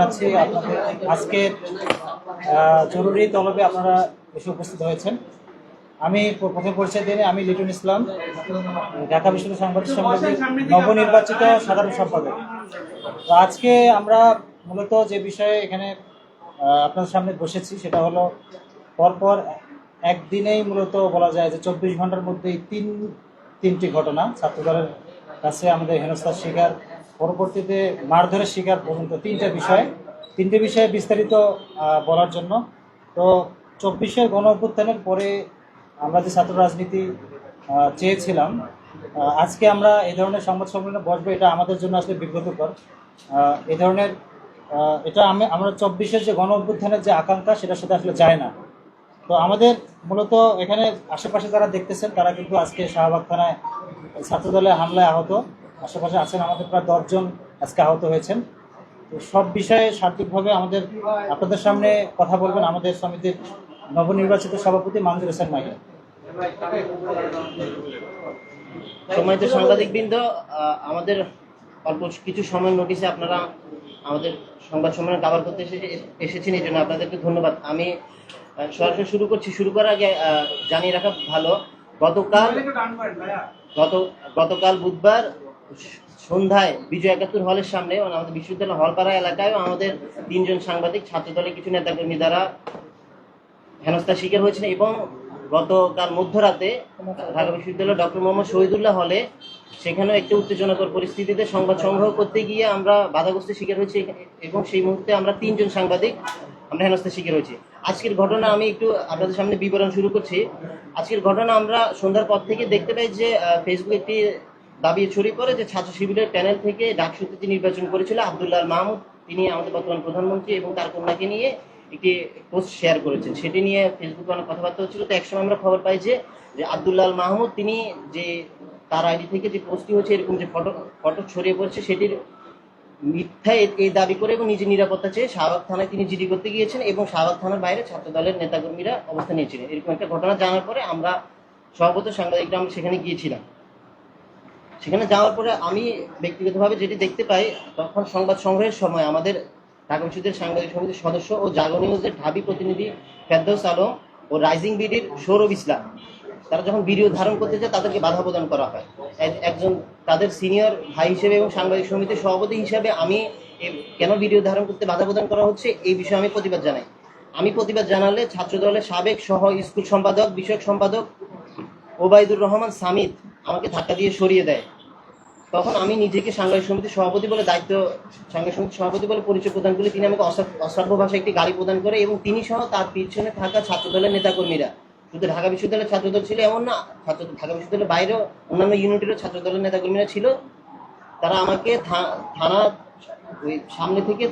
জানাচ্ছি আপনাদের আজকে জরুরি তলবে আপনারা এসে উপস্থিত হয়েছেন। আমি প্রথম পরিচয় দিনে আমি লিটন ইসলাম, ঢাকা বিশ্ববিদ্যালয় সাংবাদিক সমিতির নবনির্বাচিত সাধারণ সম্পাদক। তো আজকে আমরা মূলত যে বিষয়ে এখানে আপনাদের সামনে বসেছি সেটা হলো পরপর একদিনেই মূলত বলা যায় যে 24 ঘন্টার মধ্যেই তিনটি ঘটনা ছাত্রদলের কাছে আমাদের হেনস্থার শিকার, পরবর্তীতে মারধরের শিকার পর্যন্ত তিনটে বিষয়ে বিস্তারিত বলার জন্য। তো 24-এর গণ অভ্যুত্থানের পরে আমরা যে ছাত্র রাজনীতি চেয়েছিলাম, আজকে আমরা এই ধরনের সংবাদ সম্মেলনে বসবো, এটা আমাদের জন্য আসলে বিব্রতকর। এই ধরনের আমরা 24-এর যে গণ অভ্যুত্থানের যে আকাঙ্ক্ষা সেটার সাথে আসলে যায় না। তো আমাদের মূলত এখানে আশেপাশে যারা দেখতেছেন তারা কিন্তু আজকে শাহবাগ থানায় ছাত্রদলের হামলায় আহত, আশেপাশে আছেন আমাদের প্রায় 10 জন আজকে আহত হয়েছেন। তো সব বিষয়ে সার্বিকভাবে আপনাদের সামনে কথা বলবেন আমাদের সমিতির নবনির্বাচিত সভাপতি মানজুর হোসেন মাহিন। সম্মানিত সাংবাদিকবৃন্দ, আমাদের অল্প কিছু সময় নোটিশে আপনারা আমাদের সংবাদ সম্মেলন কভার করতে এসেছেন, এই জন্য আপনাদেরকে ধন্যবাদ। আমি সরাসরি শুরু করার আগে জানিয়ে রাখা ভালো, গতকাল বুধবার সন্ধ্যায় বিজয় 71 হলের সামনে আমাদের বিশ্ববিদ্যালয় হলপাড়া এলাকায় আমাদের 3 জন সাংবাদিক ছাত্রদলের কিছু নেতাকর্মী দ্বারা হেনস্থার শিকার হয়েছেন এবং গতকাল মধ্যরাতে ঢাকা বিশ্ববিদ্যালয় ডক্টর মোহাম্মদ শহীদুল্লাহ হলে সেখানেও একটি উত্তেজনাকর পরিস্থিতিতে সংবাদ সংগ্রহ করতে গিয়ে আমরা বাধাগ্রস্তের শিকার হয়েছি এবং সেই মুহূর্তে আমরা 3 জন সাংবাদিক আমরা হেনস্থার শিকার হয়েছি। আজকের ঘটনা আমি একটু আপনাদের সামনে বিবরণ শুরু করছি। আজকের ঘটনা আমরা সন্ধ্যার পর থেকে দেখতে পাই যে ফেসবুকে একটি দাবি ছড়িয়ে পড়ে যে ছাত্র শিবিরের প্যানেল থেকে ডাকসুতে নির্বাচন করেছিল আব্দুল্লাহ মাহমুদ, তিনি আমাদের বর্তমান প্রধানমন্ত্রী এবং তার কন্যাকে নিয়ে একটি পোস্ট শেয়ার করেছেন, সেটি নিয়ে ফেসবুকে অনেক কথাবার্তা হচ্ছিল। তো একসময় আমরা খবর পাই যে আব্দুল্লাহ মাহমুদ তিনি যে তার আইডি থেকে যে পোস্টটি হচ্ছে এরকম যে ফটো ছড়িয়ে পড়ছে সেটির মিথ্যা এই দাবি করে এবং নিজের নিরাপত্তা চেয়ে শাহবাগ থানায় তিনি জিডি করতে গিয়েছেন এবং শাহবাগ থানার বাইরে ছাত্র দলের নেতাকর্মীরা অবস্থান নিয়েছিলেন। এরকম একটা ঘটনা জানার পরে আমরা সর্বত সাংবাদিকরা আমরা সেখানে গিয়েছিলাম। সেখানে যাওয়ার পরে আমি ব্যক্তিগতভাবে যেটি দেখতে পাই, তখন সংবাদ সংগ্রহের সময় আমাদের ঢাকা বিশ্ববিদ্যালয়ের সাংবাদিক সমিতির সদস্য ও জাগো নিউজের ঢাবি প্রতিনিধি ফেরদৌস আলম ও রাইজিং বিডির সৌরভ ইসলাম, তারা যখন ভিডিও ধারণ করতে যায় তাদেরকে বাধা প্রদান করা হয়। একজন তাদের সিনিয়র ভাই হিসেবে এবং সাংবাদিক সমিতির সভাপতি হিসেবে আমি কেন ভিডিও ধারণ করতে বাধা প্রদান করা হচ্ছে এই বিষয়ে আমি প্রতিবাদ জানাই। আমি প্রতিবাদ জানালে ছাত্রদলের সাবেক সহ স্কুল সম্পাদক বিষয়ক সম্পাদক ওবায়দুর রহমান সামিদ আমাকে ধাক্কা দিয়ে সরিয়ে দেয়। তখন আমি নিজেকে সাংবাদিক সমিতির সভাপতি বলে সাংবাদিক সমিতির সভাপতি বলে পরিচয় প্রদান করলে তিনি আমাকে অসভ্য ভাষায় একটি গালি প্রদান করে এবং তিনি সহ তার পিছনে থাকা ছাত্রদলের নেতাকর্মীরা, শুধু ঢাকা বিশ্ববিদ্যালয়ের ছাত্রদল ছিল এমন না, ঢাকা বিশ্ববিদ্যালয়ের বাইরেও অন্যান্য ইউনিটেরও ছাত্রদলের নেতাকর্মীরা ছিল, তারা আমাকে থানা ওই সামনে থেকে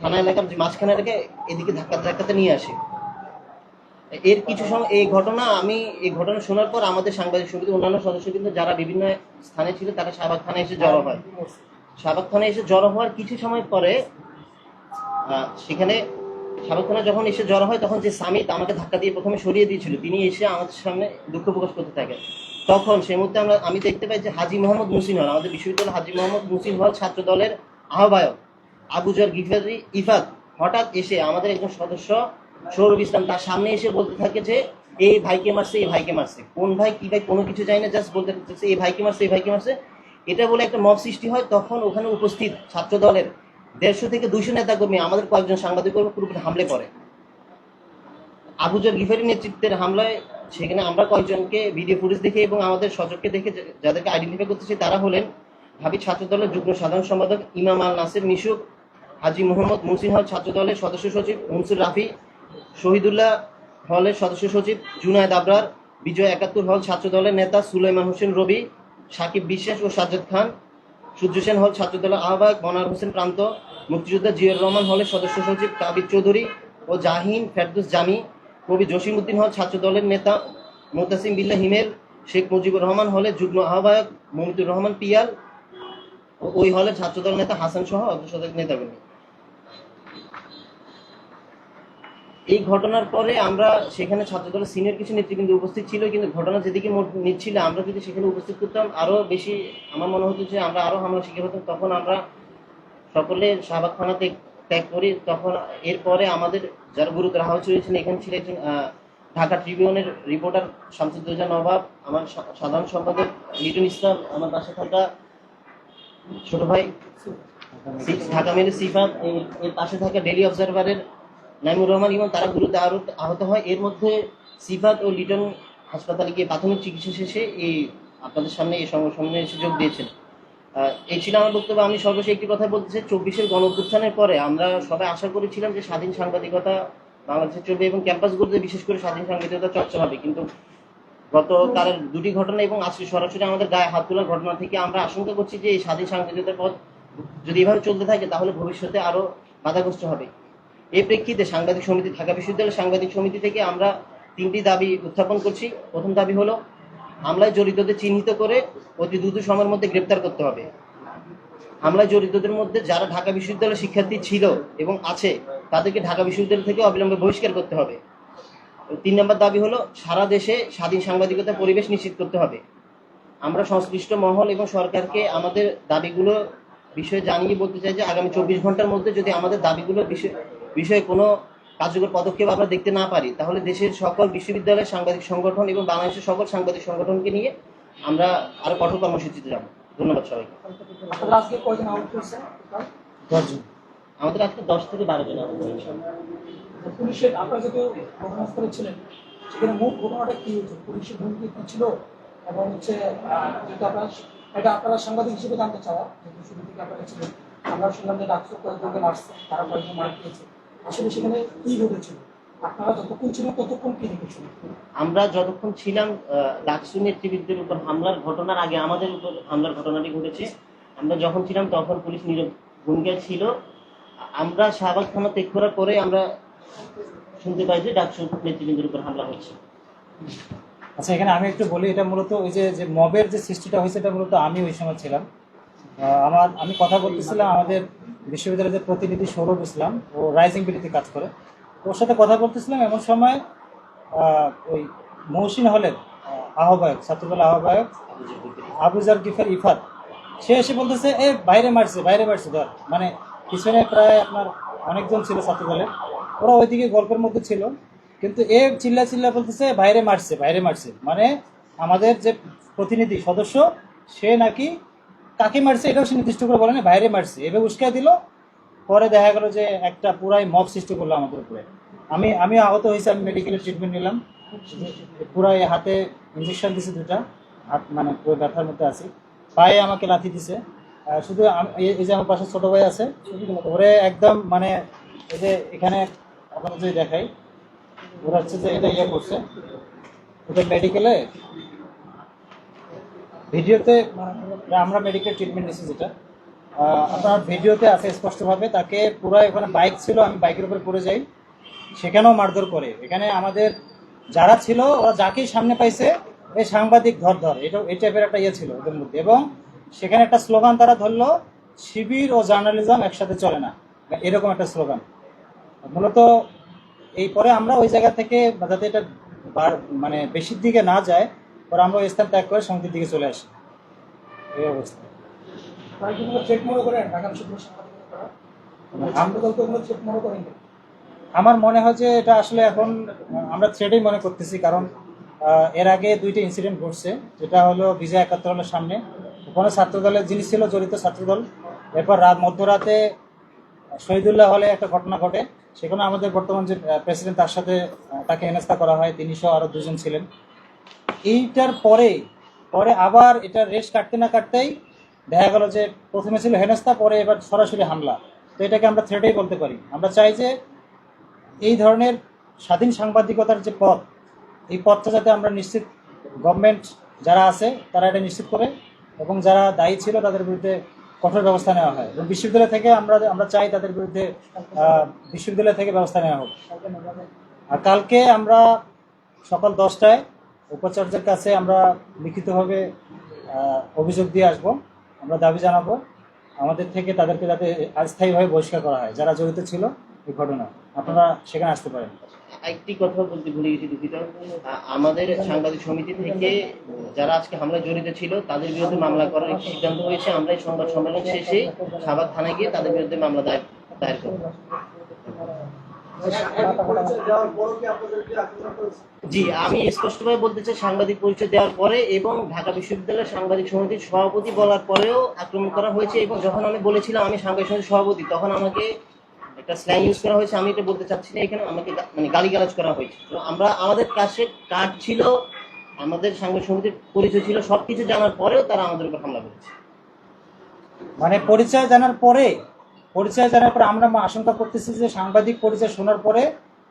থানা এলাকার যে মাঝখানে রেখে এদিকে ধাক্কাতে নিয়ে আসে। এর কিছু সময় এই ঘটনা শোনার পর আমাদের সাংবাদিক সমিতির অন্যান্য সদস্য কিন্তু যারা বিভিন্ন স্থানে ছিল তারা শাহবাগ থানায় এসে জড়ো হয়। শাহবাগ থানায় এসে জড়ো হওয়ার কিছু সময় পরে সেখানে শাহবাগ থানা যখন এসে জড়ো হয় তখন যে সামিত আমাকে ধাক্কা দিয়ে প্রথমে সরিয়ে দিয়েছিল তিনি এসে আমাদের সামনে দুঃখ প্রকাশ করতে থাকেন। তখন সেই মুহূর্তে আমি দেখতে পাই যে হাজী মোহাম্মদ মুসিন হল, আমাদের বিশ্ববিদ্যালয়ের হাজী মোহাম্মদ মুসিন হল ছাত্র দলের আহ্বায়ক আবুজর গিফারি ইফাত হঠাৎ এসে আমাদের একজন সদস্য সৌরভ ইসলাম তার সামনে এসে বলতে থাকে যে এই ভাইকে মারছে, কোন ভাই কি ভাই কোনো কিছু যায় না, জাস্ট বলতে থাকছে এই ভাইকে মারছে। এটা বলে একটা মব সৃষ্টি হয়। তখন ওখানে উপস্থিত ছাত্র দলের 150 থেকে 200 নেতাকর্মী আমাদের কয়েকজন সাংবাদিক পুরোপুরি হামলে পড়ে। আবুজর গিফারি নেতৃত্বের হামলায় সেখানে আমরা কয়েকজনকে ভিডিও ফুটেজ দেখে এবং আমাদের সচককে দেখে যাদেরকে আইডেন্টিফাই করতেছি তারা হলেন ঢাবি ছাত্র দলের যুগ্ম সাধারণ সম্পাদক ইমাম আল নাসির মিশুক, হাজী মোহাম্মদ মুসিন হল ছাত্র দলের সদস্য সচিব মনসুর রাফি, শহীদুল্লাহ হলের সদস্য সচিব জুনায়েদ আবরার, বিজয় 71 হল ছাত্র দলের নেতা সুলাইমান হোসেন রবি, সাকিব বিশ্বাস ও সাজ্জাদ খান, সূর্য সেন হল ছাত্র দলের আহ্বায়ক মনোয়ার হোসেন প্রান্ত, মুক্তিযোদ্ধা জিয়র রহমান হলের সদস্য সচিব কাবির চৌধুরী ও জাহিন ফেরদৌস জামি, কবি জসিমউদ্দিন হল ছাত্র দলের নেতা মোতাসিম বিল্লাহ হিমেল, শেখ মুজিবুর রহমান হলের যুগ্ম আহ্বায়ক মমিতুর রহমান পিয়াল ও ওই হলের ছাত্রদল নেতা হাসান সহ অর্ধশতাধিক নেতাকর্মী। এই ঘটনার পরে আমরা সেখানে ছাত্রদলের সিনিয়র কিছু নেতৃবৃন্দ উপস্থিত ছিল, কিন্তু ঘটনা যেদিকে নিচ্ছিল আমরা যদি সেখানে উপস্থিত করতাম আরো বেশি আমার মনে হতো যে আমরা আরো হামলা শিকার হতাম। তখন আমরা সকলে শাহবাগ থানাতে ত্যাগ করি তখন এরপরে আমাদের যারা গুরুতর আহত হয়েছেন এখানে ছিল একজন ঢাকা ট্রিবিউনের রিপোর্টার শামসুদ্দৌজা নবাব, আমার সাধারণ সম্পাদক লিটন ইসলাম, আমার পাশে থাকা ছোট ভাই ঢাকা মেলে সিফাত, এর পাশে থাকা ডেইলি অবজারভারের নাইমুর রহমান ইমন, তারা গুরুতর আহত হয়। এর মধ্যে সিফাত ও লিটন হাসপাতালে গিয়ে প্রাথমিক চিকিৎসা শেষে এই আপনাদের সামনে এই সংগঠনে এসে যোগ দিয়েছেন। এই ছিল আমার বক্তব্য। আমি সর্বশেষ একটি কথা বলতে চাই, 24-এর গণঅভ্যুত্থানের পরে আমরা সবাই আশা করেছিলাম যে স্বাধীন সাংবাদিকতা বাংলাদেশে চলবে এবং ক্যাম্পাসগুলোতে বিশেষ করে স্বাধীন সাংবাদিকতা চর্চা হবে, কিন্তু গতকালের দুটি ঘটনা এবং আজকে সরাসরি আমাদের গায়ে হাত তোলার ঘটনা থেকে আমরা আশঙ্কা করছি যে এই স্বাধীন সাংবাদিকতার পথ যদি এভাবে চলতে থাকে তাহলে ভবিষ্যতে আরো বাধাগ্রস্ত হবে। এই প্রেক্ষিতে সাংবাদিক সমিতি, ঢাকা বিশ্ববিদ্যালয়ের সাংবাদিক সমিতি থেকে আমরা 3টি দাবি উত্থাপন করছি। প্রথম দাবি হলো হামলায় জড়িতদের চিহ্নিত করে অতি দ্রুত সময়ের মধ্যে গ্রেপ্তার করতে হবে। হামলায় জড়িতদের মধ্যে যারা ঢাকা বিশ্ববিদ্যালয়ের শিক্ষার্থী ছিল এবং আছে তাদেরকে ঢাকা বিশ্ববিদ্যালয় থেকে অবিলম্বে বহিষ্কার করতে হবে। 3 নম্বর দাবি হলো সারা দেশে স্বাধীন সাংবাদিকতার পরিবেশ নিশ্চিত করতে হবে। আমরা সংশ্লিষ্ট মহল এবং সরকারকে আমাদের দাবিগুলো বিষয়ে জানিয়ে বলতে চাই যে আগামী 24 ঘন্টার মধ্যে যদি আমাদের দাবিগুলো বিষয়ে কোনো কার্যকর পদক্ষেপ আমরা দেখতে না পারি তাহলে দেশের সকল বিশ্ববিদ্যালয়ের সাংবাদিক সংগঠন এবং বাংলাদেশের সকল সাংবাদিক সংগঠনকে নিয়ে আমরা আরো কঠোর কর্মসূচিতে যাব। ধন্যবাদ সবাইকে। আপনারা আজকে কয়জন আউট করছেন? 10 জন। আমাদের আজকে 10 থেকে 12 জন আহত হয়েছে। পুলিশের আপনারা যেহেতু ঘটনাস্থলে ছিলেন, সেখানে মূল ঘটনাটা কি হয়েছে, পুলিশের ভূমিকা কি ছিল, এবং হচ্ছে যেটা আপনারা সাংবাদিক হিসেবে জানতে চাওয়া, যেহেতু শুরু থেকে আপনারা ছিলেন, আমরা শুনলাম যে ডাকসু কয়েকজন আসছে, তারা কয়েকজন মারা গিয়েছে, আসলে সেখানে কি ঘটেছিল, আপনারা যতক্ষণ ছিলেন ততক্ষণ কি দেখেছিলেন? আমরা যতক্ষণ ছিলাম ডাকসু নেতৃবৃন্দের উপর হামলার ঘটনার আগে আমাদের উপর হামলার ঘটনাটি ঘটেছে। আমরা যখন ছিলাম তখন পুলিশ নীরব ভূমিকায় ছিল। আমরা শাহবাগ থানা ত্যাগ করার পরে আমরা শুনতে পাই যে ডাকসু নেতৃবৃন্দের উপর হামলা হচ্ছে। আচ্ছা, এখানে আমি একটু বলি, এটা মূলত ওই যে মবের যে সৃষ্টিটা হয়েছে এটা মূলত আমি ওই সময় ছিলাম। আমি কথা বলতেছিলাম আমাদের বিশ্ববিদ্যালয়ের যে প্রতিনিধি সৌরভ ইসলাম, ও রাইজিং বিলিতে কাজ করে, ওর সাথে কথা বলতেছিলাম। এমন সময় ওই মহসিন হলের আহ্বায়ক, ছাত্রদল আহ্বায়ক আবুজার গিফার ইফাত, সে এসে বলতেছে বাইরে মারছে ধর, মানে পিছনে প্রায় আপনার অনেকজন ছিল ছাত্রদলের, ওরা ওইদিকে গল্পের মধ্যে ছিল, কিন্তু চিল্লা বলতেছে বাইরে মারছে, মানে আমাদের যে প্রতিনিধি সদস্য সে নাকি কাকে মারছে এটাও সে নির্দিষ্ট করে বলে না, বাইরে মারছে, এভাবে উস্কাই দিল। পরে দেখা গেল যে একটা পুরাই মব সৃষ্টি করলো আমাদের উপরে। আমি আহত হয়েছি, আমি মেডিকেলে ট্রিটমেন্ট নিলাম, পুরাই হাতে ইঞ্জেকশন দিছে 2টা, হাত মানে পুরো ব্যথার মধ্যে আছি, পায়ে আমাকে লাথি দিছে। শুধু এই যে আমার পাশে ছোট ভাই আছে, ওরে একদম মানে এই যে এখানে আপনাদের যদি দেখাই, ওরা হচ্ছে যে এটা করছে, ওদের মেডিকেলে ভিডিওতে আমরা মেডিকেল ট্রিটমেন্ট নিচ্ছি, যেটা আপনার ভিডিওতে আছে স্পষ্টভাবে। তাকে পুরো ওখানে বাইক ছিল, আমি বাইকের উপরে পড়ে যাই, সেখানেও মারধর করে। এখানে আমাদের যারা ছিল ওরা যাকেই সামনে পাইছে এই সাংবাদিক ধর এই টাইপের একটা ছিল ওদের মধ্যে। এবং সেখানে একটা স্লোগান তারা ধরলো, শিবির ও জার্নালিজম একসাথে চলে না, এরকম একটা স্লোগান। মূলত এই পরে আমরা ওই জায়গা থেকে যাতে এটা মানে বেশির দিকে না যায়, পরে আমরা ওই স্থান ত্যাগ করে সমিতির দিকে চলে আসি। এই অবস্থা। আমার মনে হয় যে এটা আসলে এখন আমরা থ্রেডই মনে করতেছি, কারণ এর আগে 2টি ইনসিডেন্ট ঘটছে, যেটা হলো বিজয় 71 হলের সামনে, ওখানে ছাত্রদলের যিনি ছিল জড়িত ছাত্রদল। এরপর মধ্যরাতে শহীদুল্লাহ হলে একটা ঘটনা ঘটে, সেখানে আমাদের বর্তমান যে প্রেসিডেন্ট তার সাথে তাকে হেনস্থা করা হয়, 300 আরো 2 জন ছিলেন। এইটার পরে আবার এটা রেস কাটতে না কাটতেই দেখা গেল যে প্রথমে ছিল হেনস্থা, পরে এবার সরাসরি হামলা। তো এটাকে আমরা থ্রেডই বলতে পারি। আমরা চাই যে এই ধরনের স্বাধীন সাংবাদিকতার যে পথ, এই পথটা যাতে আমরা নিশ্চিত, গভর্নমেন্ট যারা আছে তারা এটা নিশ্চিত করে, এবং যারা দায়ী ছিল তাদের বিরুদ্ধে কঠোর ব্যবস্থা নেওয়া হয়। এবং বিশ্ববিদ্যালয় থেকে আমরা চাই তাদের বিরুদ্ধে বিশ্ববিদ্যালয় থেকে ব্যবস্থা নেওয়া হোক। আর কালকে আমরা সকাল 10টায় উপাচার্যের কাছে আমরা লিখিতভাবে অভিযোগ দিয়ে আসব। আমরা দাবি জানাবো আমাদের থেকে তাদেরকে যাতে স্থায়ীভাবে বহিষ্কার করা হয় যারা জড়িত ছিল এই ঘটনা। আপনারা সেখানে আসতে পারেন। একটি কথা বলতে ভুলে গেছি, দুঃখিত। আমাদের সাংবাদিক সমিতি থেকে যারা আজকে হামলায় জড়িত ছিল তাদের বিরুদ্ধে মামলা করার একটি সিদ্ধান্ত হয়েছে। আমরা এই সংবাদ সম্মেলন শেষে শাহবাগ থানায় গিয়ে তাদের বিরুদ্ধে মামলা দায়ের দায়ের করব। জি, আমি স্পষ্টভাবে বলতে চাই, সাংবাদিক পরিচয় দেওয়ার পরে এবং ঢাকা বিশ্ববিদ্যালয়ের সাংবাদিক সমিতির সভাপতি বলার পরেও আক্রমণ করা হয়েছে। এবং যখন আমি বলেছিলাম আমি সাংবাদিক সমিতির সভাপতি, তখন আমাকে একটা স্ল্যাং ইউজ করা হয়েছে, আমি এটা বলতে চাচ্ছি না এখানে, আমাকে মানে গালিগালাজ করা হয়েছে। তো আমরা, আমাদের কাছে কার্ড ছিল, আমাদের সাংবাদিক সমিতির পরিচয় ছিল, সবকিছু জানার পরেও তারা আমাদের উপর হামলা করেছে। মানে পরিচয় জানার পরে আমরা আশঙ্কা করতেছি যে সাংবাদিক পরিচয় শোনার পরে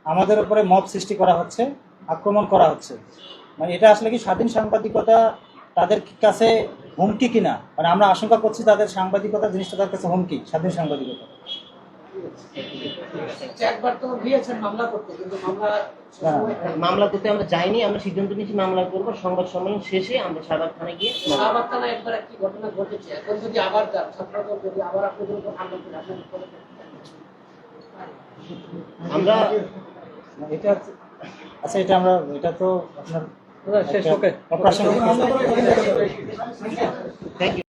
আমাদের উপরে মব সৃষ্টি করা হচ্ছে, আক্রমণ করা হচ্ছে। মানে এটা আসলে কি স্বাধীন সাংবাদিকতা তাদের কাছে হুমকি কিনা? মানে আমরা আশঙ্কা করছি তাদের সাংবাদিকতা জিনিসটা তাদের কাছে হুমকি, স্বাধীন সাংবাদিকতা। একবার তো দিয়েছেন মামলা করতে, কিন্তু মামলা করতে আমরা যাইনি, আমরা সিদ্ধান্ত নিয়েছি মামলা করবো। সংবাদ সম্মেলন শেষে আমরা শাহবাগ থানায় গিয়ে শাহবাগ থানায় একবার একটি ঘটনা ঘটেছে, এখন যদি আবার যান ছাত্রদল যদি আবার আপনাদের উপর হামলা করে আপনাদের আমরা এটা আচ্ছা, এটা তো আপনার শেষ, ওকে। অপ্রাসঙ্গিক। Thank you.